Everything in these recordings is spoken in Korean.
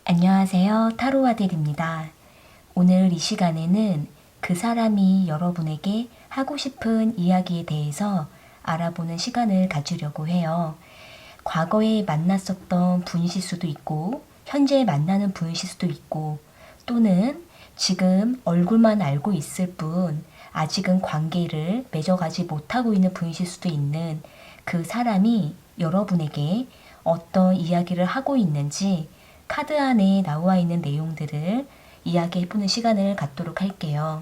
안녕하세요. 타로아들입니다. 오늘 이 시간에는 그 사람이 여러분에게 하고 싶은 이야기에 대해서 알아보는 시간을 가지려고 해요. 과거에 만났었던 분이실 수도 있고, 현재 만나는 분이실 수도 있고, 또는 지금 얼굴만 알고 있을 뿐, 아직은 관계를 맺어가지 못하고 있는 분이실 수도 있는 그 사람이 여러분에게 어떤 이야기를 하고 있는지 카드 안에 나와 있는 내용들을 이야기해보는 시간을 갖도록 할게요.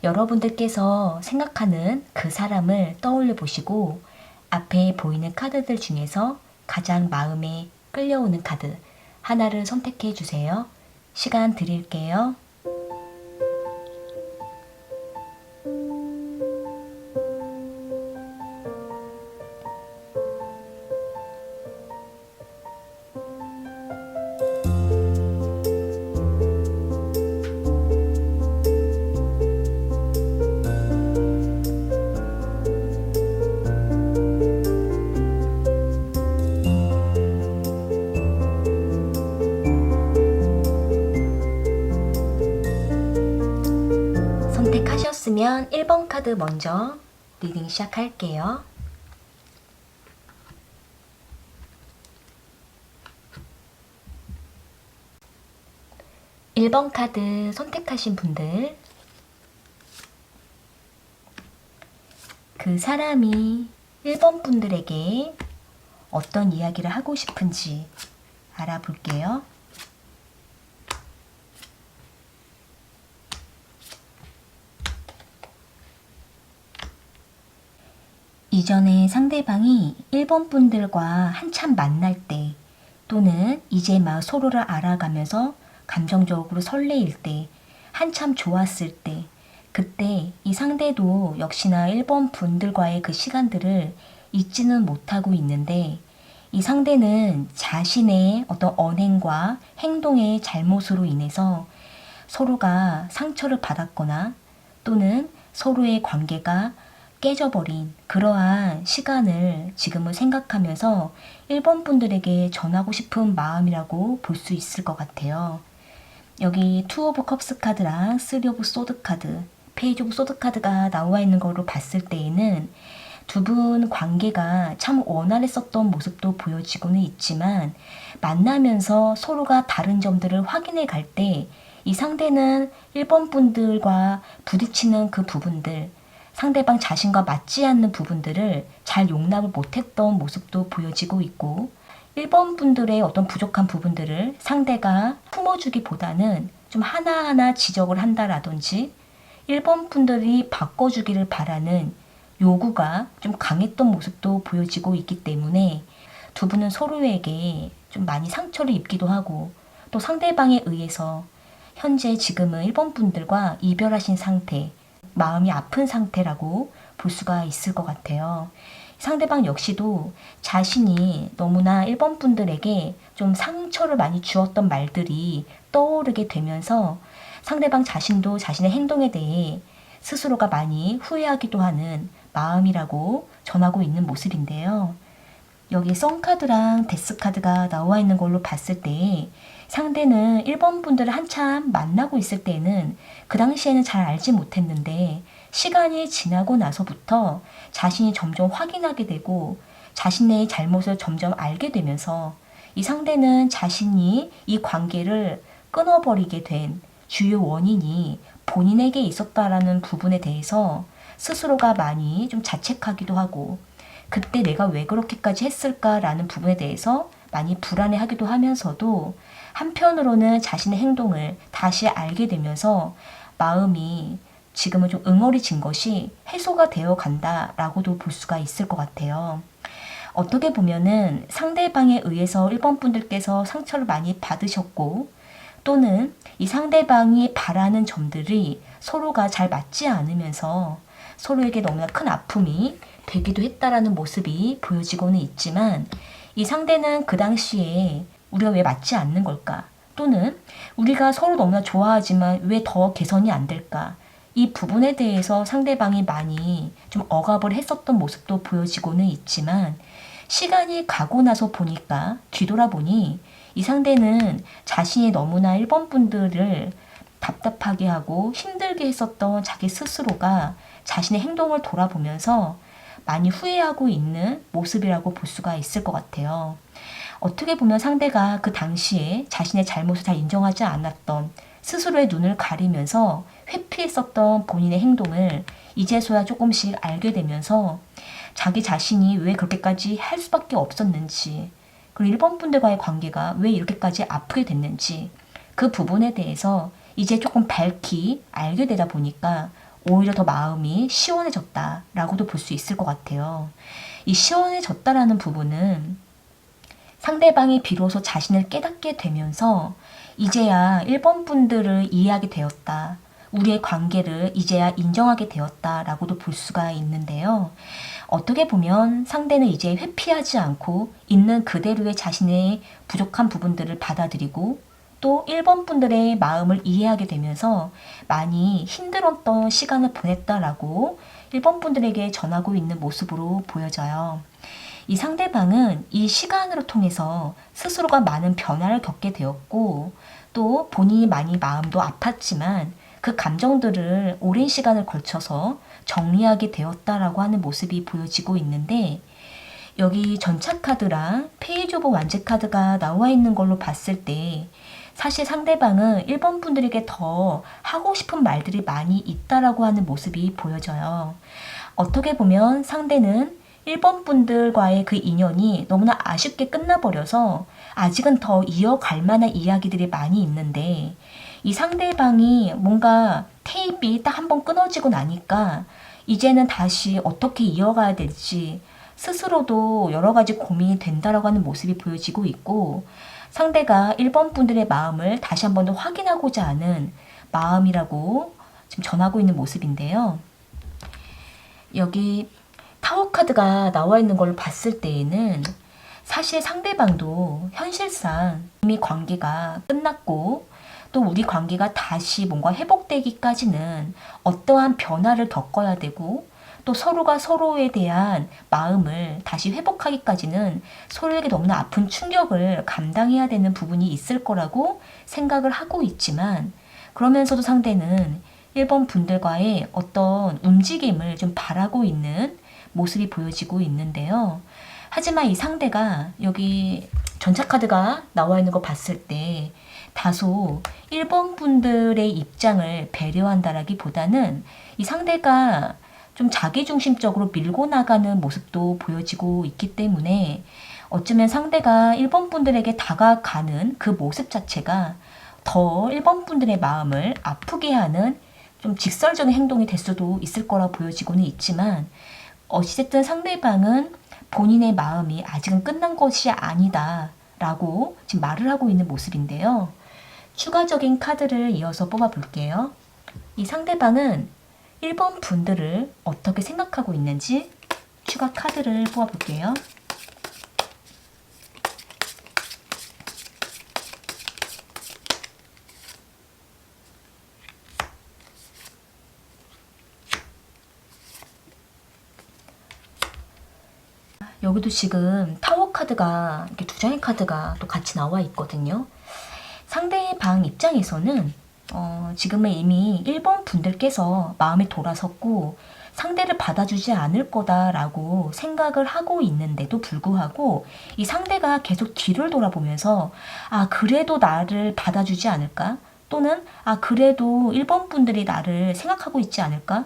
여러분들께서 생각하는 그 사람을 떠올려 보시고 앞에 보이는 카드들 중에서 가장 마음에 끌려오는 카드 하나를 선택해 주세요. 시간 드릴게요. 선택하셨으면 1번 카드 먼저 리딩 시작할게요. (1번) 카드 선택하신 분들, 그 사람이 1번 분들에게 어떤 이야기를 하고 싶은지 알아볼게요. 이전에 상대방이 1번 분들과 한참 만날 때 또는 이제 막 서로를 알아가면서 감정적으로 설레일 때, 한참 좋았을 때, 그때 이 상대도 역시나 1번 분들과의 그 시간들을 잊지는 못하고 있는데, 이 상대는 자신의 어떤 언행과 행동의 잘못으로 인해서 서로가 상처를 받았거나 또는 서로의 관계가 깨져버린 그러한 시간을 지금은 생각하면서 1번 분들에게 전하고 싶은 마음이라고 볼 수 있을 것 같아요. 여기 투 오브 컵스 카드랑 쓰리 오브 소드 카드, 페이지 오브 소드 카드가 나와 있는 걸로 봤을 때에는 두 분 관계가 참 원활했었던 모습도 보여지고는 있지만, 만나면서 서로가 다른 점들을 확인해 갈 때 이 상대는 1번 분들과 부딪히는 그 부분들, 상대방 자신과 맞지 않는 부분들을 잘 용납을 못했던 모습도 보여지고 있고, 1번 분들의 어떤 부족한 부분들을 상대가 품어주기보다는 좀 하나하나 지적을 한다라든지 1번 분들이 바꿔주기를 바라는 요구가 좀 강했던 모습도 보여지고 있기 때문에 두 분은 서로에게 좀 많이 상처를 입기도 하고, 또 상대방에 의해서 현재 지금은 1번 분들과 이별하신 상태, 마음이 아픈 상태라고 볼 수가 있을 것 같아요. 상대방 역시도 자신이 너무나 1번 분들에게 좀 상처를 많이 주었던 말들이 떠오르게 되면서 상대방 자신도 자신의 행동에 대해 스스로가 많이 후회하기도 하는 마음이라고 전하고 있는 모습인데요. 여기 썬카드랑 데스카드가 나와 있는 걸로 봤을 때 상대는 1번 분들을 한참 만나고 있을 때는 그 당시에는 잘 알지 못했는데, 시간이 지나고 나서부터 자신이 점점 확인하게 되고 자신의 잘못을 점점 알게 되면서 이 상대는 자신이 이 관계를 끊어버리게 된 주요 원인이 본인에게 있었다라는 부분에 대해서 스스로가 많이 좀 자책하기도 하고, 그때 내가 왜 그렇게까지 했을까라는 부분에 대해서 많이 불안해하기도 하면서도, 한편으로는 자신의 행동을 다시 알게 되면서 마음이 지금은 좀 응어리진 것이 해소가 되어 간다라고도 볼 수가 있을 것 같아요. 어떻게 보면은 상대방에 의해서 1번 분들께서 상처를 많이 받으셨고, 또는 이 상대방이 바라는 점들이 서로가 잘 맞지 않으면서 서로에게 너무나 큰 아픔이 되기도 했다라는 모습이 보여지고는 있지만, 이 상대는 그 당시에 우리가 왜 맞지 않는 걸까? 또는 우리가 서로 너무나 좋아하지만 왜 더 개선이 안 될까? 이 부분에 대해서 상대방이 많이 좀 억압을 했었던 모습도 보여지고는 있지만, 시간이 가고 나서 보니까, 뒤돌아보니 이 상대는 자신이 너무나 1번 분들을 답답하게 하고 힘들게 했었던 자기 스스로가 자신의 행동을 돌아보면서 많이 후회하고 있는 모습이라고 볼 수가 있을 것 같아요. 어떻게 보면 상대가 그 당시에 자신의 잘못을 잘 인정하지 않았던, 스스로의 눈을 가리면서 회피했었던 본인의 행동을 이제서야 조금씩 알게 되면서 자기 자신이 왜 그렇게까지 할 수밖에 없었는지, 그리고 1번 분들과의 관계가 왜 이렇게까지 아프게 됐는지, 그 부분에 대해서 이제 조금 밝히 알게 되다 보니까 오히려 더 마음이 시원해졌다라고도 볼 수 있을 것 같아요. 이 시원해졌다라는 부분은 상대방이 비로소 자신을 깨닫게 되면서 이제야 1번 분들을 이해하게 되었다, 우리의 관계를 이제야 인정하게 되었다라고도 볼 수가 있는데요. 어떻게 보면 상대는 이제 회피하지 않고 있는 그대로의 자신의 부족한 부분들을 받아들이고 또 1번 분들의 마음을 이해하게 되면서 많이 힘들었던 시간을 보냈다라고 1번 분들에게 전하고 있는 모습으로 보여져요. 이 상대방은 이 시간으로 통해서 스스로가 많은 변화를 겪게 되었고 또 본인이 많이 마음도 아팠지만 그 감정들을 오랜 시간을 걸쳐서 정리하게 되었다라고 하는 모습이 보여지고 있는데, 여기 전차 카드랑 페이지 오브 완즈 카드가 나와 있는 걸로 봤을 때 사실 상대방은 1번 분들에게 더 하고 싶은 말들이 많이 있다라고 하는 모습이 보여져요. 어떻게 보면 상대는 1번 분들과의 그 인연이 너무나 아쉽게 끝나버려서 아직은 더 이어갈 만한 이야기들이 많이 있는데, 이 상대방이 뭔가 테이프가 딱 한번 끊어지고 나니까 이제는 다시 어떻게 이어가야 될지 스스로도 여러 가지 고민이 된다라고 하는 모습이 보여지고 있고, 상대가 1번 분들의 마음을 다시 한번 더 확인하고자 하는 마음이라고 지금 전하고 있는 모습인데요. 여기 타워 카드가 나와 있는 걸 봤을 때에는 사실 상대방도 현실상 이미 관계가 끝났고 또 우리 관계가 다시 뭔가 회복되기까지는 어떠한 변화를 겪어야 되고 또 서로가 서로에 대한 마음을 다시 회복하기까지는 서로에게 너무나 아픈 충격을 감당해야 되는 부분이 있을 거라고 생각을 하고 있지만, 그러면서도 상대는 1번 분들과의 어떤 움직임을 좀 바라고 있는 모습이 보여지고 있는데요. 하지만 이 상대가 여기 전차 카드가 나와 있는 거 봤을 때 다소 1번 분들의 입장을 배려한다라기보다는 이 상대가 좀 자기중심적으로 밀고 나가는 모습도 보여지고 있기 때문에 어쩌면 상대가 1번 분들에게 다가가는 그 모습 자체가 더 1번 분들의 마음을 아프게 하는 좀 직설적인 행동이 될 수도 있을 거라 보여지고는 있지만, 어찌됐든 상대방은 본인의 마음이 아직은 끝난 것이 아니다 라고 지금 말을 하고 있는 모습인데요. 추가적인 카드를 이어서 뽑아 볼게요. 이 상대방은 1번 분들을 어떻게 생각하고 있는지 추가 카드를 뽑아 볼게요. 여기도 지금 타워 카드가 이렇게 두 장의 카드가 또 같이 나와 있거든요. 상대방 입장에서는 지금은 이미 1번 분들께서 마음이 돌아섰고 상대를 받아주지 않을 거다라고 생각을 하고 있는데도 불구하고 이 상대가 계속 뒤를 돌아보면서 그래도 나를 받아주지 않을까? 또는 그래도 1번 분들이 나를 생각하고 있지 않을까?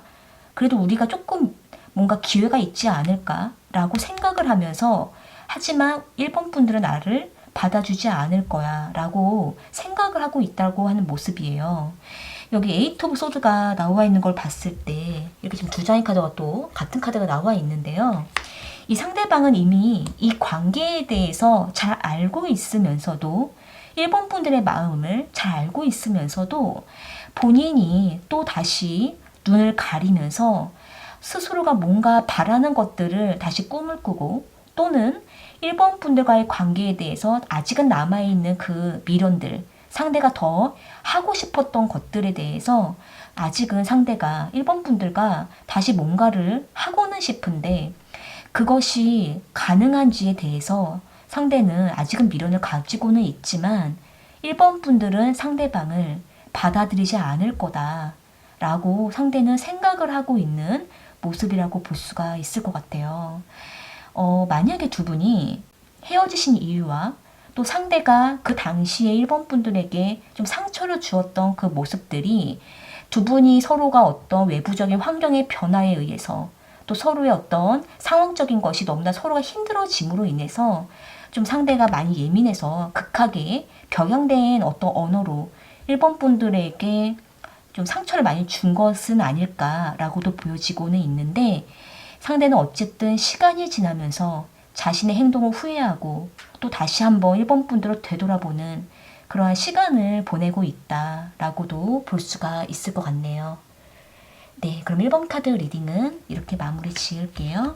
그래도 우리가 조금 뭔가 기회가 있지 않을까? 라고 생각을 하면서, 하지만 1번 분들은 나를 받아주지 않을 거야 라고 생각을 하고 있다고 하는 모습이에요. 여기 에이트 오브 소드가 나와 있는 걸 봤을 때 이렇게 지금 두 장의 카드가 또 같은 카드가 나와 있는데요. 이 상대방은 이미 이 관계에 대해서 잘 알고 있으면서도 1번 분들의 마음을 잘 알고 있으면서도 본인이 또 다시 눈을 가리면서 스스로가 뭔가 바라는 것들을 다시 꿈을 꾸고 또는 1번 분들과의 관계에 대해서 아직은 남아있는 그 미련들, 상대가 더 하고 싶었던 것들에 대해서 아직은 상대가 1번 분들과 다시 뭔가를 하고는 싶은데 그것이 가능한지에 대해서 상대는 아직은 미련을 가지고는 있지만 1번 분들은 상대방을 받아들이지 않을 거다 라고 상대는 생각을 하고 있는 모습이라고 볼 수가 있을 것 같아요. 만약에 두 분이 헤어지신 이유와 또 상대가 그 당시에 1번 분들에게 좀 상처를 주었던 그 모습들이 두 분이 서로가 어떤 외부적인 환경의 변화에 의해서 또 서로의 어떤 상황적인 것이 너무나 서로가 힘들어짐으로 인해서 좀 상대가 많이 예민해서 극하게 격양된 어떤 언어로 1번 분들에게 좀 상처를 많이 준 것은 아닐까라고도 보여지고는 있는데, 상대는 어쨌든 시간이 지나면서 자신의 행동을 후회하고 또 다시 한번 1번 분들을 되돌아보는 그러한 시간을 보내고 있다라고도 볼 수가 있을 것 같네요. 네, 그럼 1번 카드 리딩은 이렇게 마무리 지을게요.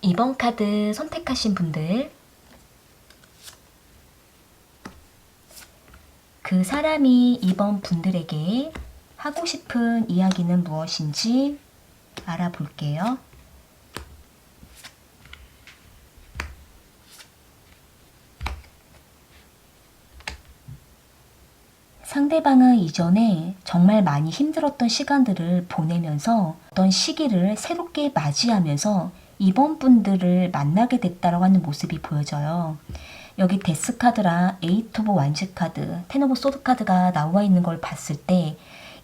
2번 카드 선택하신 분들, 그 사람이 2번 분들에게 하고 싶은 이야기는 무엇인지 알아볼게요. 상대방은 이전에 정말 많이 힘들었던 시간들을 보내면서 어떤 시기를 새롭게 맞이하면서 2번 분들을 만나게 됐다고 하는 모습이 보여져요. 여기 데스 카드랑 에이트 오브 완즈 카드, 텐 오브 소드 카드가 나와 있는 걸 봤을 때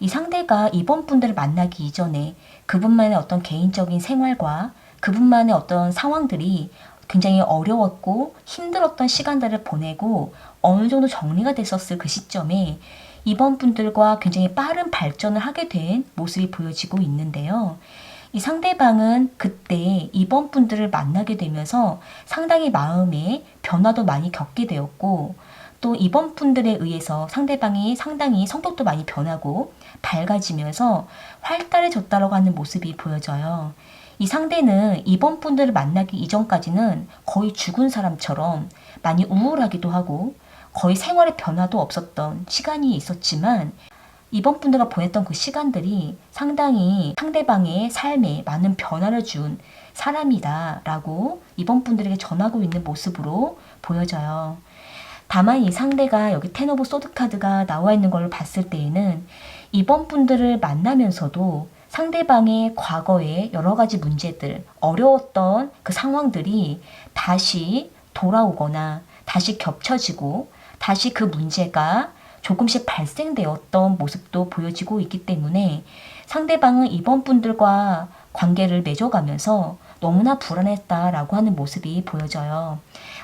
이 상대가 2번 분들을 만나기 이전에 그분만의 어떤 개인적인 생활과 그분만의 어떤 상황들이 굉장히 어려웠고 힘들었던 시간들을 보내고 어느 정도 정리가 됐었을 그 시점에 2번 분들과 굉장히 빠른 발전을 하게 된 모습이 보여지고 있는데요. 이 상대방은 그때 2번 분들을 만나게 되면서 상당히 마음에 변화도 많이 겪게 되었고, 또 2번 분들에 의해서 상대방이 상당히 성격도 많이 변하고 밝아지면서 활달해졌다고 하는 모습이 보여져요. 이 상대는 2번 분들을 만나기 이전까지는 거의 죽은 사람처럼 많이 우울하기도 하고 거의 생활에 변화도 없었던 시간이 있었지만, 2번 분들과 보냈던 그 시간들이 상당히 상대방의 삶에 많은 변화를 준 사람이다 라고 2번 분들에게 전하고 있는 모습으로 보여져요. 다만 이 상대가 여기 텐 오브 소드 카드가 나와 있는 걸 봤을 때에는 2번 분들을 만나면서도 상대방의 과거의 여러 가지 문제들, 어려웠던 그 상황들이 다시 돌아오거나 다시 겹쳐지고 다시 그 문제가 조금씩 발생되었던 모습도 보여지고 있기 때문에 상대방은 2번 분들과 관계를 맺어가면서 너무나 불안했다라고 하는 모습이 보여져요.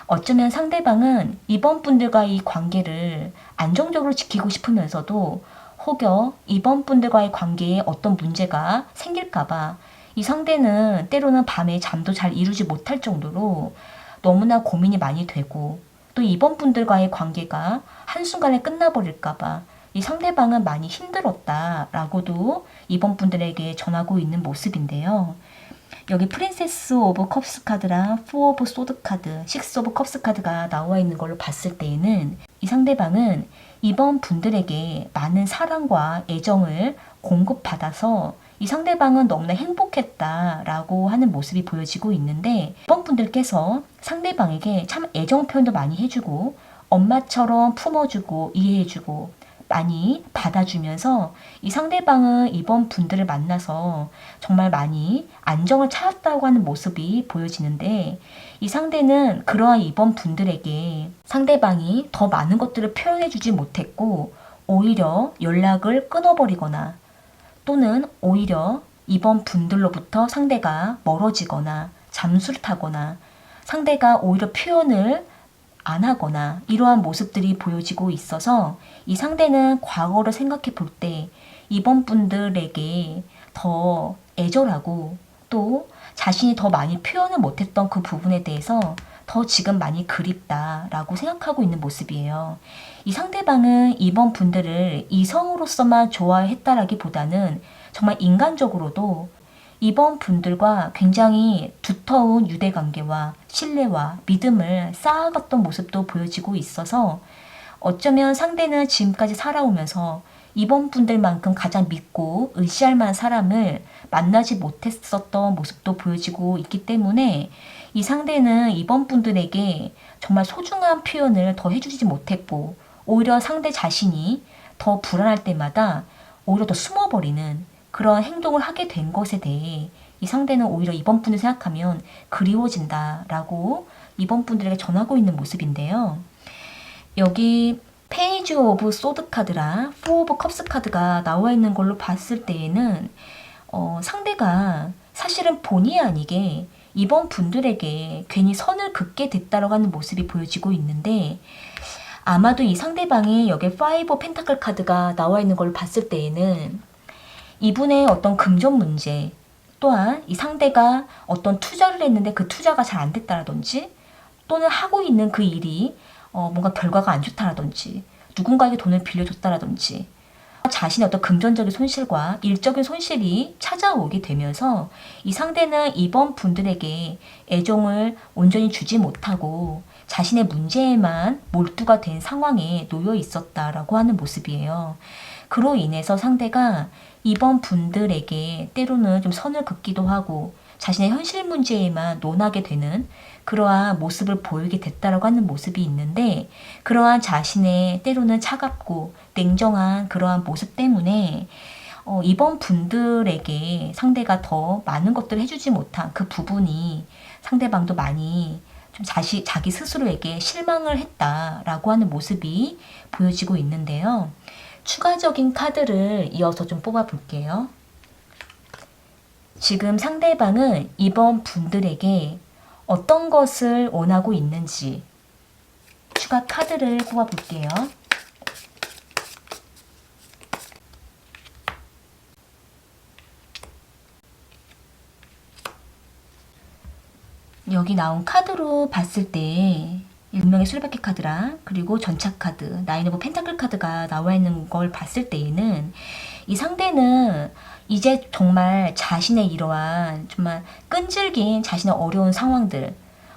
어쩌면 상대방은 2번 분들과의 관계를 안정적으로 지키고 싶으면서도 혹여 2번 분들과의 관계에 어떤 문제가 생길까봐 이 상대는 때로는 밤에 잠도 잘 이루지 못할 정도로 너무나 고민이 많이 되고, 또 2번 분들과의 관계가 한순간에 끝나버릴까봐 이 상대방은 많이 힘들었다라고도 2번 분들에게 전하고 있는 모습인데요. 여기 프린세스 오브 컵스 카드랑 4 오브 소드 카드, 6 오브 컵스 카드가 나와 있는 걸로 봤을 때에는 이 상대방은 2번 분들에게 많은 사랑과 애정을 공급받아서 이 상대방은 너무나 행복했다라고 하는 모습이 보여지고 있는데, 2번 분들께서 상대방에게 참 애정 표현도 많이 해주고 엄마처럼 품어주고 이해해주고 많이 받아주면서 이 상대방은 2번 분들을 만나서 정말 많이 안정을 찾았다고 하는 모습이 보여지는데, 이 상대는 그러한 2번 분들에게 상대방이 더 많은 것들을 표현해주지 못했고 오히려 연락을 끊어버리거나 또는 오히려 2번 분들로부터 상대가 멀어지거나 잠수를 타거나 상대가 오히려 표현을 안 하거나 이러한 모습들이 보여지고 있어서 이 상대는 과거를 생각해 볼 때 2번 분들에게 더 애절하고 또 자신이 더 많이 표현을 못했던 그 부분에 대해서 더 지금 많이 그립다라고 생각하고 있는 모습이에요. 이 상대방은 2번 분들을 이성으로서만 좋아했다라기보다는 정말 인간적으로도 2번 분들과 굉장히 두터운 유대관계와 신뢰와 믿음을 쌓아갔던 모습도 보여지고 있어서 어쩌면 상대는 지금까지 살아오면서 이번 분들만큼 가장 믿고 의지할 만한 사람을 만나지 못했었던 모습도 보여지고 있기 때문에 이 상대는 이번 분들에게 정말 소중한 표현을 더 해주지 못했고 오히려 상대 자신이 더 불안할 때마다 오히려 더 숨어버리는 그런 행동을 하게 된 것에 대해 이 상대는 오히려 이번 분을 생각하면 그리워진다라고 이번 분들에게 전하고 있는 모습인데요. 여기 페이지 오브 소드 카드랑 포 오브 컵스 카드가 나와 있는 걸로 봤을 때에는 상대가 사실은 본의 아니게 이번 분들에게 괜히 선을 긋게 됐다라고 하는 모습이 보여지고 있는데 아마도 이 상대방이 여기 파이브 오브 펜타클 카드가 나와 있는 걸 봤을 때에는 이분의 어떤 금전 문제 또한 이 상대가 어떤 투자를 했는데 그 투자가 잘 안 됐다라든지 또는 하고 있는 그 일이 뭔가 결과가 안 좋다라든지 누군가에게 돈을 빌려줬다라든지 자신의 어떤 금전적인 손실과 일적인 손실이 찾아오게 되면서 이 상대는 이번 분들에게 애정을 온전히 주지 못하고 자신의 문제에만 몰두가 된 상황에 놓여 있었다라고 하는 모습이에요. 그로 인해서 상대가 이번 분들에게 때로는 좀 선을 긋기도 하고 자신의 현실 문제에만 논하게 되는 그러한 모습을 보이게 됐다라고 하는 모습이 있는데 그러한 자신의 때로는 차갑고 냉정한 그러한 모습 때문에 이번 분들에게 상대가 더 많은 것들을 해주지 못한 그 부분이 상대방도 많이 좀 자기 스스로에게 실망을 했다라고 하는 모습이 보여지고 있는데요. 추가적인 카드를 이어서 좀 뽑아 볼게요. 지금 상대방은 이번 분들에게 어떤 것을 원하고 있는지 추가 카드를 뽑아 볼게요. 여기 나온 카드로 봤을 때 운명의 수레바퀴 카드랑 그리고 전차 카드, 나인 오브 펜타클 카드가 나와 있는 걸 봤을 때에는 이 상대는 이제 정말 자신의 이러한 정말 끈질긴 자신의 어려운 상황들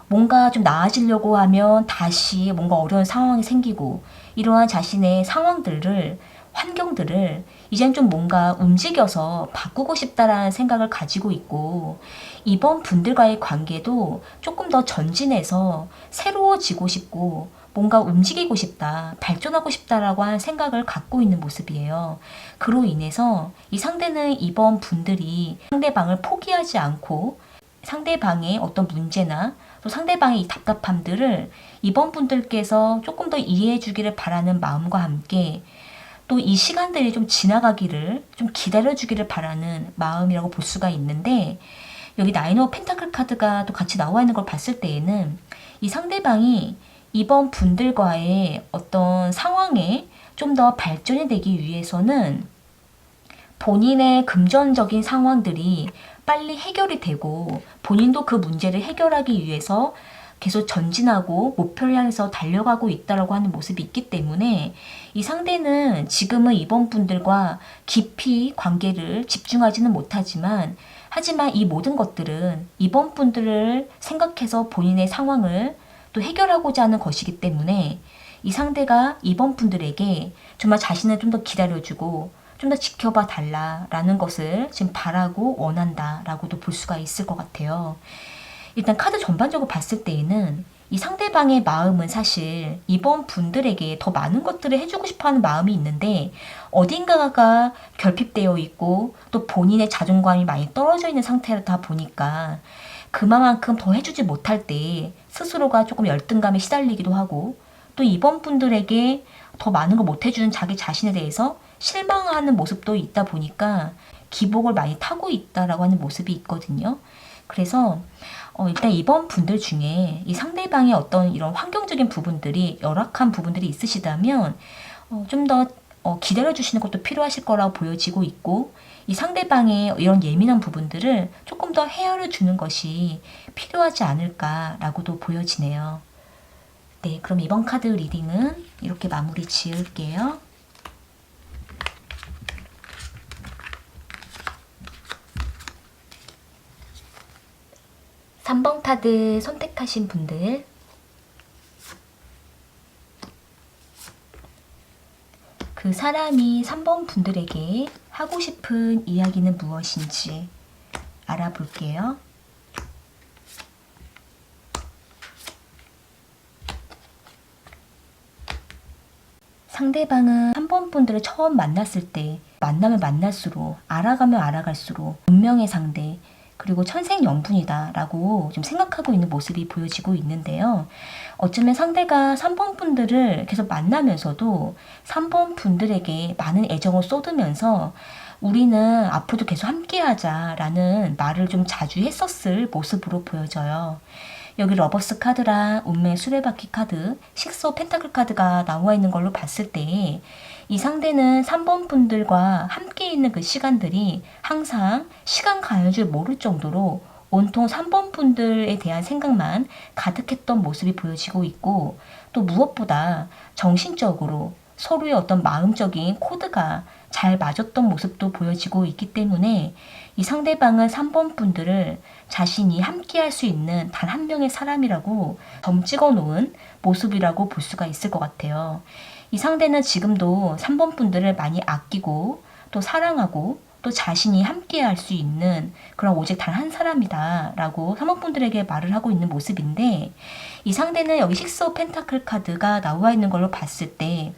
뭔가 좀 나아지려고 하면 다시 뭔가 어려운 상황이 생기고 이러한 자신의 상황들을 환경들을 이젠 좀 뭔가 움직여서 바꾸고 싶다라는 생각을 가지고 있고 이번 분들과의 관계도 조금 더 전진해서 새로워지고 싶고 뭔가 움직이고 싶다, 발전하고 싶다라고 하는 생각을 갖고 있는 모습이에요. 그로 인해서 이 상대는 이번 분들이 상대방을 포기하지 않고 상대방의 어떤 문제나 또 상대방의 이 답답함들을 이번 분들께서 조금 더 이해해 주기를 바라는 마음과 함께 또 이 시간들이 좀 지나가기를 좀 기다려 주기를 바라는 마음이라고 볼 수가 있는데 여기 나인 오브 펜타클 카드가 또 같이 나와 있는 걸 봤을 때에는 이 상대방이 이번 분들과의 어떤 상황에 좀 더 발전이 되기 위해서는 본인의 금전적인 상황들이 빨리 해결이 되고 본인도 그 문제를 해결하기 위해서 계속 전진하고 목표를 향해서 달려가고 있다라고 하는 모습이 있기 때문에 이 상대는 지금은 이번 분들과 깊이 관계를 집중하지는 못하지만 하지만 이 모든 것들은 이번 분들을 생각해서 본인의 상황을 또 해결하고자 하는 것이기 때문에 이 상대가 이번 분들에게 정말 자신을 좀 더 기다려주고 좀 더 지켜봐 달라라는 것을 지금 바라고 원한다라고도 볼 수가 있을 것 같아요. 일단 카드 전반적으로 봤을 때에는 이 상대방의 마음은 사실 이번 분들에게 더 많은 것들을 해주고 싶어하는 마음이 있는데 어딘가가 결핍되어 있고 또 본인의 자존감이 많이 떨어져 있는 상태다 보니까 그만큼 더 해주지 못할 때 스스로가 조금 열등감에 시달리기도 하고 또 이번 분들에게 더 많은 걸 못 해주는 자기 자신에 대해서 실망하는 모습도 있다 보니까 기복을 많이 타고 있다라고 하는 모습이 있거든요. 그래서 일단 이번 분들 중에 이 상대방의 어떤 이런 환경적인 부분들이 열악한 부분들이 있으시다면 좀 더 기다려 주시는 것도 필요하실 거라고 보여지고 있고 이 상대방의 이런 예민한 부분들을 조금 더 헤아려 주는 것이 필요하지 않을까라고도 보여지네요. 네, 그럼 이번 카드 리딩은 이렇게 마무리 지을게요. 삼 번 카드 선택하신 분들 그 그 사람이 3번 분들에게 하고 싶은 이야기는 무엇인지 알아볼게요. 상대방은 3번 분들을 처음 만났을 때 만나면 만날수록 알아가면 알아갈수록 운명의 상대 그리고 천생연분이다 라고 좀 생각하고 있는 모습이 보여지고 있는데요. 어쩌면 상대가 3번 분들을 계속 만나면서도 3번 분들에게 많은 애정을 쏟으면서 우리는 앞으로도 계속 함께하자 라는 말을 좀 자주 했었을 모습으로 보여져요. 여기 러버스 카드랑 운명의 수레바퀴 카드, 식스 오브 펜타클 카드가 나와 있는 걸로 봤을 때 이 상대는 3번 분들과 함께 있는 그 시간들이 항상 시간 가는 줄 모를 정도로 온통 3번 분들에 대한 생각만 가득했던 모습이 보여지고 있고 또 무엇보다 정신적으로 서로의 어떤 마음적인 코드가 잘 맞았던 모습도 보여지고 있기 때문에 이 상대방은 3번 분들을 자신이 함께할 수 있는 단 한 명의 사람이라고 점 찍어 놓은 모습이라고 볼 수가 있을 것 같아요. 이 상대는 지금도 3번 분들을 많이 아끼고 또 사랑하고 또 자신이 함께할 수 있는 그런 오직 단 한 사람이다 라고 3번 분들에게 말을 하고 있는 모습인데 이 상대는 여기 식스 오브 펜타클 카드가 나와 있는 걸로 봤을 때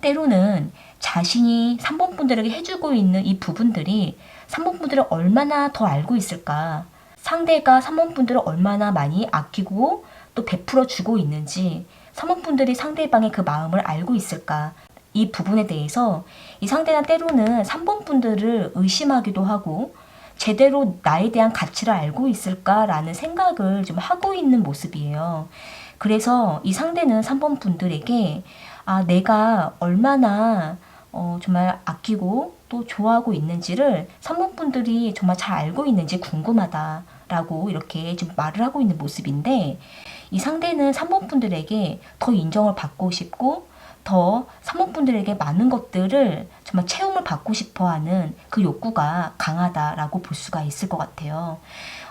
때로는 자신이 3번 분들에게 해주고 있는 이 부분들이 3번 분들을 얼마나 더 알고 있을까, 상대가 3번 분들을 얼마나 많이 아끼고 또 베풀어 주고 있는지 3번 분들이 상대방의 그 마음을 알고 있을까, 이 부분에 대해서 이 상대는 때로는 3번 분들을 의심하기도 하고 제대로 나에 대한 가치를 알고 있을까라는 생각을 좀 하고 있는 모습이에요. 그래서 이 상대는 3번 분들에게 내가 얼마나 정말 아끼고 또 좋아하고 있는지를 3번 분들이 정말 잘 알고 있는지 궁금하다라고 이렇게 좀 말을 하고 있는 모습인데 이 상대는 3번 분들에게 더 인정을 받고 싶고 더 3번 분들에게 많은 것들을 정말 체험을 받고 싶어하는 그 욕구가 강하다라고 볼 수가 있을 것 같아요.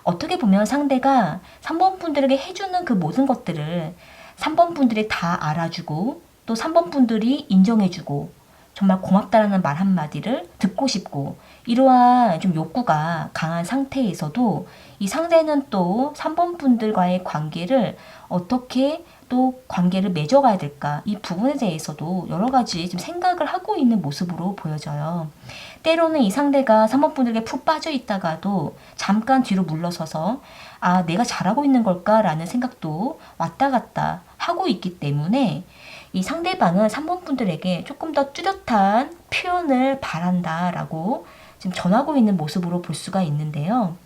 어떻게 보면 상대가 3번 분들에게 해주는 그 모든 것들을 3번 분들이 다 알아주고 또 3번 분들이 인정해주고 정말 고맙다라는 말 한마디를 듣고 싶고 이러한 좀 욕구가 강한 상태에서도 이 상대는 또 3번 분들과의 관계를 어떻게 또 관계를 맺어가야 될까, 이 부분에 대해서도 여러 가지 좀 생각을 하고 있는 모습으로 보여져요. 때로는 이 상대가 3번 분들에게 푹 빠져 있다가도 잠깐 뒤로 물러서서 내가 잘하고 있는 걸까라는 생각도 왔다 갔다 하고 있기 때문에 이 상대방은 3번 분들에게 조금 더 뚜렷한 표현을 바란다라고 지금 전하고 있는 모습으로 볼 수가 있는데요.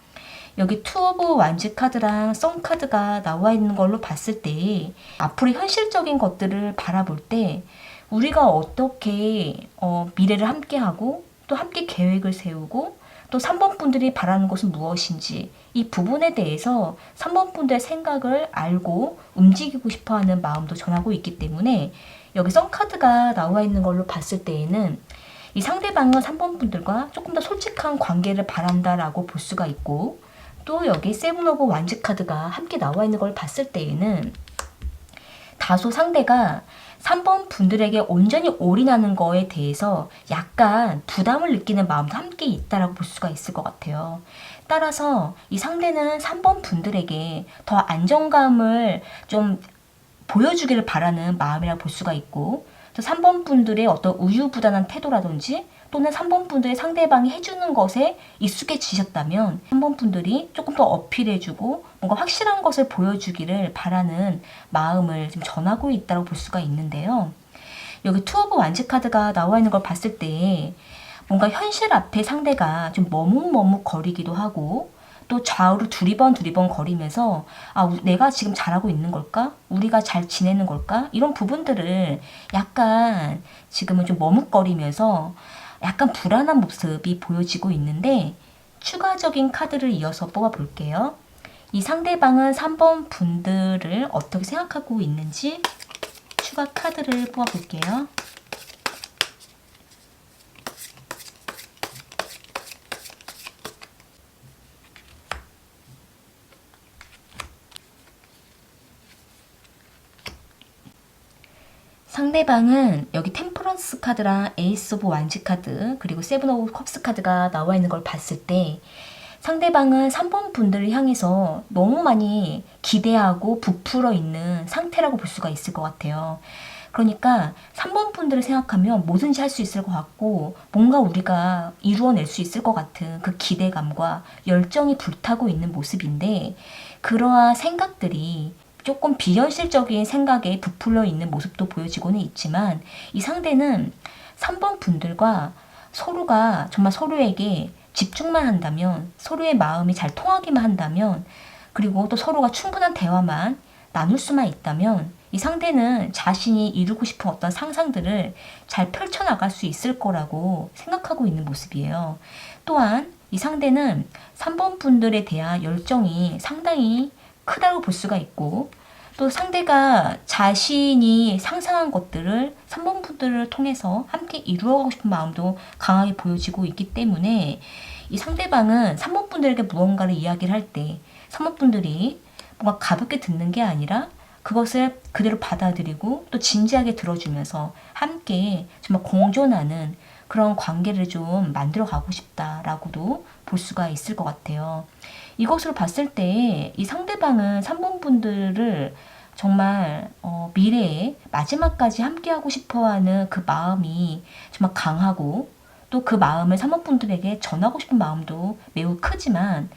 여기 투 오브 완즈 카드랑 선 카드가 나와 있는 걸로 봤을 때 앞으로 현실적인 것들을 바라볼 때 우리가 어떻게 미래를 함께하고 또 함께 계획을 세우고 또 3번 분들이 바라는 것은 무엇인지 이 부분에 대해서 3번 분들의 생각을 알고 움직이고 싶어하는 마음도 전하고 있기 때문에 여기 선 카드가 나와 있는 걸로 봤을 때에는 이 상대방은 3번 분들과 조금 더 솔직한 관계를 바란다라고 볼 수가 있고 또 여기 세븐 오브 완즈 카드가 함께 나와 있는 걸 봤을 때에는 다소 상대가 3번 분들에게 온전히 올인하는 거에 대해서 약간 부담을 느끼는 마음도 함께 있다라고 볼 수가 있을 것 같아요. 따라서 이 상대는 3번 분들에게 더 안정감을 좀 보여주기를 바라는 마음이라고 볼 수가 있고 또 3번 분들의 어떤 우유부단한 태도라든지 또는 3번 분들이 상대방이 해주는 것에 익숙해지셨다면 3번 분들이 조금 더 어필해주고 뭔가 확실한 것을 보여주기를 바라는 마음을 좀 전하고 있다고 볼 수가 있는데요. 여기 투 오브 완즈 카드가 나와 있는 걸 봤을 때 뭔가 현실 앞에 상대가 좀 머뭇머뭇 거리기도 하고 또 좌우로 두리번 거리면서 내가 지금 잘하고 있는 걸까? 우리가 잘 지내는 걸까? 이런 부분들을 약간 지금은 좀 머뭇거리면서 약간 불안한 모습이 보여지고 있는데 추가적인 카드를 이어서 뽑아볼게요. 이 상대방은 3번 분들을 어떻게 생각하고 있는지 추가 카드를 뽑아볼게요. 상대방은 여기 템퍼런스 카드랑 에이스 오브 완즈 카드 그리고 세븐 오브 컵스 카드가 나와 있는 걸 봤을 때 상대방은 3번 분들을 향해서 너무 많이 기대하고 부풀어 있는 상태라고 볼 수가 있을 것 같아요. 그러니까 3번 분들을 생각하면 뭐든지 할 수 있을 것 같고 뭔가 우리가 이루어낼 수 있을 것 같은 그 기대감과 열정이 불타고 있는 모습인데 그러한 생각들이 조금 비현실적인 생각에 부풀려 있는 모습도 보여지고는 있지만 이 상대는 3번 분들과 서로가 정말 서로에게 집중만 한다면 서로의 마음이 잘 통하기만 한다면 그리고 또 서로가 충분한 대화만 나눌 수만 있다면 이 상대는 자신이 이루고 싶은 어떤 상상들을 잘 펼쳐나갈 수 있을 거라고 생각하고 있는 모습이에요. 또한 이 상대는 3번 분들에 대한 열정이 상당히 크다고 볼 수가 있고 또 상대가 자신이 상상한 것들을 3번 분들을 통해서 함께 이루어가고 싶은 마음도 강하게 보여지고 있기 때문에 이 상대방은 3번 분들에게 무언가를 이야기를 할 때 3번 분들이 뭔가 가볍게 듣는 게 아니라 그것을 그대로 받아들이고 또 진지하게 들어주면서 함께 정말 공존하는 그런 관계를 좀 만들어 가고 싶다라고도 볼 수가 있을 것 같아요. 이것으로 봤을 때 이 상대방은 3번 분들을 정말 미래에 마지막까지 함께하고 싶어하는 그 마음이 정말 강하고 또 그 마음을 3번 분들에게 전하고 싶은 마음도 매우 크지만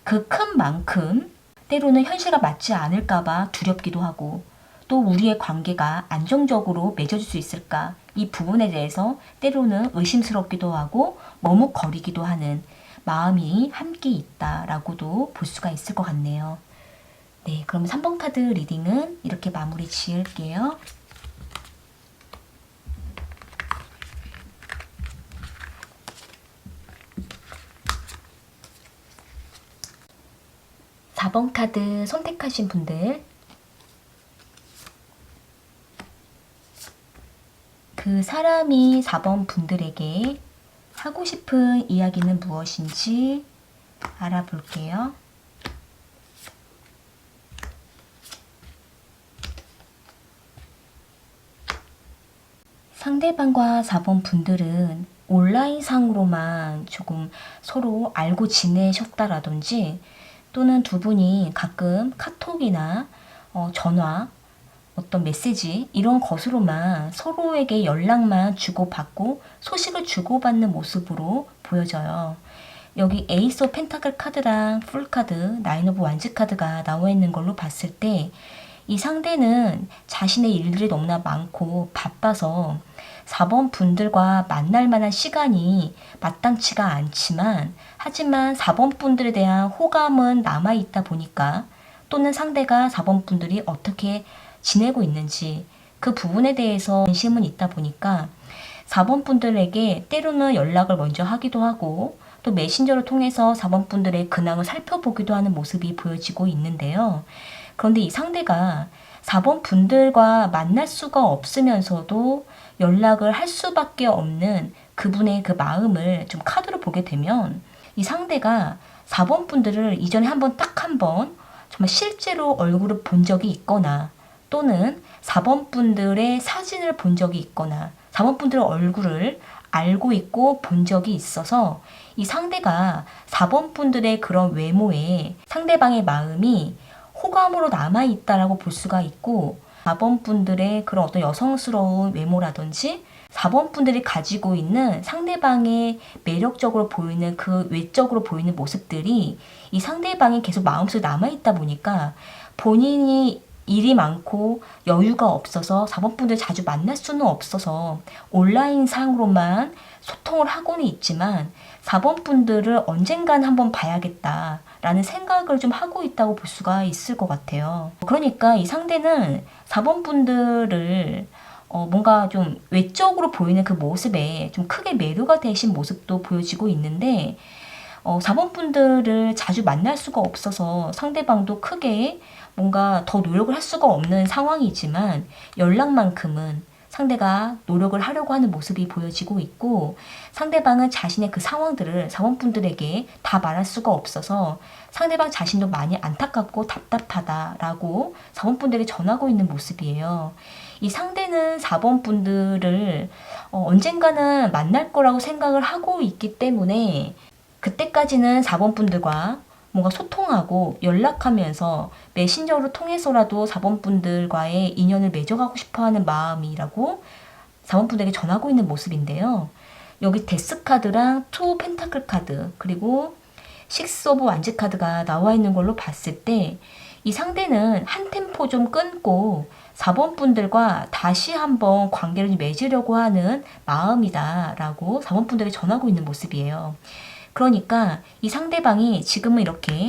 그 큰 만큼 때로는 현실과 맞지 않을까봐 두렵기도 하고 또 우리의 관계가 안정적으로 맺어질 수 있을까 이 부분에 대해서 때로는 의심스럽기도 하고 머뭇거리기도 하는 마음이 함께 있다라고도 볼 수가 있을 것 같네요. 네, 그럼 3번 카드 리딩은 이렇게 마무리 지을게요. (4번) 카드 선택하신 분들 그 사람이 4번 분들에게 하고 싶은 이야기는 무엇인지 알아볼게요. 상대방과 4번 분들은 온라인상으로만 조금 서로 알고 지내셨다라든지 또는 두 분이 가끔 카톡이나 전화, 어떤 메시지 이런 것으로만 서로에게 연락만 주고받고 소식을 주고받는 모습으로 보여져요. 여기 에이스 오브 펜타클 카드랑 풀 카드, 나인 오브 완즈 카드가 나와 있는 걸로 봤을 때 이 상대는 자신의 일들이 너무나 많고 바빠서 4번 분들과 만날 만한 시간이 마땅치가 않지만 하지만 4번 분들에 대한 호감은 남아있다 보니까 또는 상대가 4번 분들이 어떻게 지내고 있는지 그 부분에 대해서 관심은 있다 보니까 4번 분들에게 때로는 연락을 먼저 하기도 하고 또 메신저를 통해서 4번 분들의 근황을 살펴보기도 하는 모습이 보여지고 있는데요. 그런데 이 상대가 4번 분들과 만날 수가 없으면서도 연락을 할 수밖에 없는 그분의 그 마음을 좀 카드로 보게 되면 이 상대가 4번 분들을 이전에 딱 한 번 정말 실제로 얼굴을 본 적이 있거나 또는 4번 분들의 사진을 본 적이 있거나 4번 분들의 얼굴을 알고 있고 본 적이 있어서 이 상대가 4번 분들의 그런 외모에 상대방의 마음이 호감으로 남아있다라고 볼 수가 있고 4번 분들의 그런 어떤 여성스러운 외모라든지 4번 분들이 가지고 있는 상대방의 매력적으로 보이는 그 외적으로 보이는 모습들이 이 상대방이 계속 마음속에 남아있다 보니까 본인이 일이 많고 여유가 없어서 4번 분들 자주 만날 수는 없어서 온라인 상으로만 소통을 하고는 있지만 4번 분들을 언젠간 한번 봐야겠다라는 생각을 좀 하고 있다고 볼 수가 있을 것 같아요. 그러니까 이 상대는 4번 분들을 뭔가 좀 외적으로 보이는 그 모습에 좀 크게 매료가 되신 모습도 보여지고 있는데 4번 분들을 자주 만날 수가 없어서 상대방도 크게 뭔가 더 노력을 할 수가 없는 상황이지만 연락만큼은 상대가 노력을 하려고 하는 모습이 보여지고 있고, 상대방은 자신의 그 상황들을 사원분들에게 다 말할 수가 없어서 상대방 자신도 많이 안타깝고 답답하다라고 사원분들에게 전하고 있는 모습이에요. 이 상대는 사원분들을 언젠가는 만날 거라고 생각을 하고 있기 때문에 그때까지는 사원분들과 뭔가 소통하고 연락하면서 메신저로 통해서라도 사원분들과의 인연을 맺어가고 싶어하는 마음이라고 사원분들에게 전하고 있는 모습인데요. 여기 데스 카드랑 투 펜타클 카드 그리고 식스 오브 완즈 카드가 나와 있는 걸로 봤을 때 이 상대는 한 템포 좀 끊고 사원분들과 다시 한번 관계를 맺으려고 하는 마음이다라고 사원분들에게 전하고 있는 모습이에요. 그러니까 이 상대방이 지금은 이렇게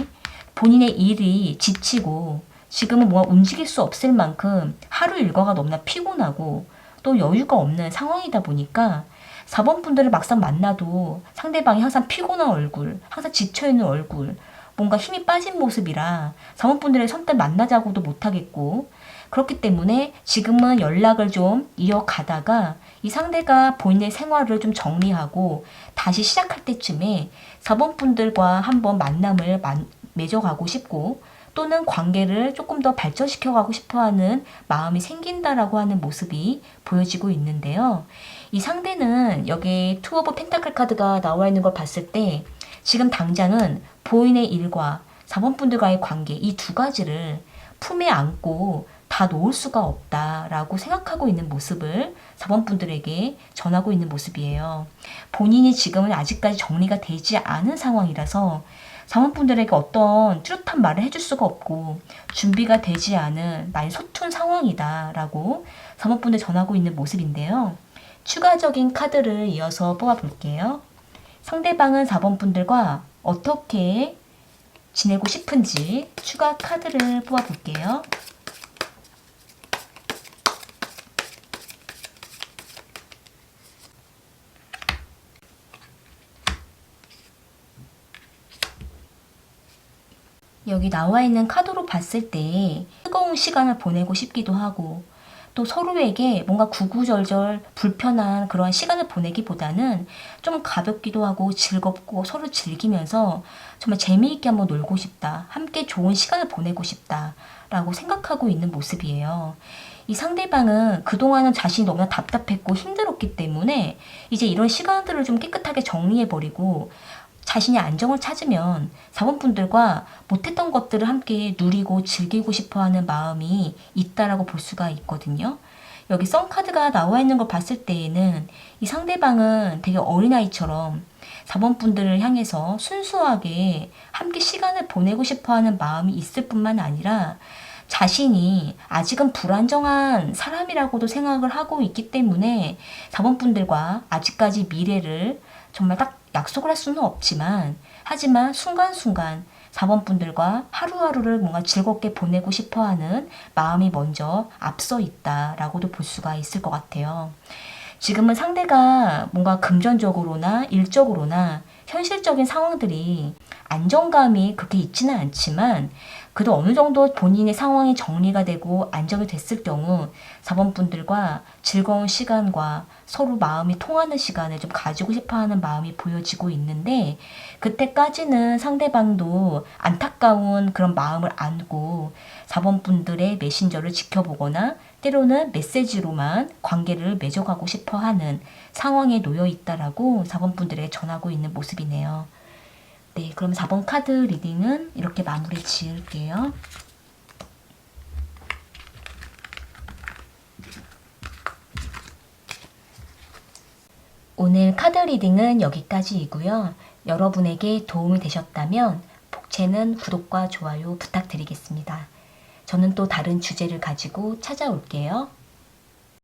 본인의 일이 지치고 지금은 뭔가 움직일 수 없을 만큼 하루 일과가 너무나 피곤하고 또 여유가 없는 상황이다 보니까 사원분들을 막상 만나도 상대방이 항상 피곤한 얼굴, 항상 지쳐있는 얼굴, 뭔가 힘이 빠진 모습이라 사원분들의 선뜻 만나자고도 못하겠고, 그렇기 때문에 지금은 연락을 좀 이어가다가 이 상대가 본인의 생활을 좀 정리하고 다시 시작할 때쯤에 사원분들과 한번 만남을 맺어가고 싶고 또는 관계를 조금 더 발전시켜가고 싶어하는 마음이 생긴다라고 하는 모습이 보여지고 있는데요. 이 상대는 여기 투 오브 펜타클 카드가 나와 있는 걸 봤을 때 지금 당장은 본인의 일과 사원분들과의 관계 이 두 가지를 품에 안고 다 놓을 수가 없다라고 생각하고 있는 모습을 사원분들에게 전하고 있는 모습이에요. 본인이 지금은 아직까지 정리가 되지 않은 상황이라서 사원분들에게 어떤 뚜렷한 말을 해줄 수가 없고 준비가 되지 않은 많이 서툰 상황이다라고 사원분들 전하고 있는 모습인데요. 추가적인 카드를 이어서 뽑아볼게요. 상대방은 사원분들과 어떻게 지내고 싶은지 추가 카드를 뽑아볼게요. 여기 나와 있는 카드로 봤을 때 뜨거운 시간을 보내고 싶기도 하고 또 서로에게 뭔가 구구절절 불편한 그런 시간을 보내기보다는 좀 가볍기도 하고 즐겁고 서로 즐기면서 정말 재미있게 한번 놀고 싶다. 함께 좋은 시간을 보내고 싶다. 라고 생각하고 있는 모습이에요. 이 상대방은 그동안은 자신이 너무나 답답했고 힘들었기 때문에 이제 이런 시간들을 좀 깨끗하게 정리해버리고 자신이 안정을 찾으면 사원분들과 못했던 것들을 함께 누리고 즐기고 싶어하는 마음이 있다라고 볼 수가 있거든요. 여기 썬카드가 나와 있는 걸 봤을 때에는 이 상대방은 되게 어린아이처럼 사원분들을 향해서 순수하게 함께 시간을 보내고 싶어하는 마음이 있을 뿐만 아니라 자신이 아직은 불안정한 사람이라고도 생각을 하고 있기 때문에 사원분들과 아직까지 미래를 정말 딱 약속을 할 수는 없지만 하지만 순간순간 사원분들과 하루하루를 뭔가 즐겁게 보내고 싶어하는 마음이 먼저 앞서 있다라고도 볼 수가 있을 것 같아요. 지금은 상대가 뭔가 금전적으로나 일적으로나 현실적인 상황들이 안정감이 그렇게 있지는 않지만 그래도 어느 정도 본인의 상황이 정리가 되고 안정이 됐을 경우 사원분들과 즐거운 시간과 서로 마음이 통하는 시간을 좀 가지고 싶어하는 마음이 보여지고 있는데 그때까지는 상대방도 안타까운 그런 마음을 안고 사원분들의 메신저를 지켜보거나 때로는 메시지로만 관계를 맺어가고 싶어하는 상황에 놓여 있다라고 사원분들에게 전하고 있는 모습이네요. 네, 그럼 4번 카드 리딩은 이렇게 마무리 지을게요. 오늘 카드 리딩은 여기까지이고요. 여러분에게 도움이 되셨다면 복채는 구독과 좋아요 부탁드리겠습니다. 저는 또 다른 주제를 가지고 찾아올게요.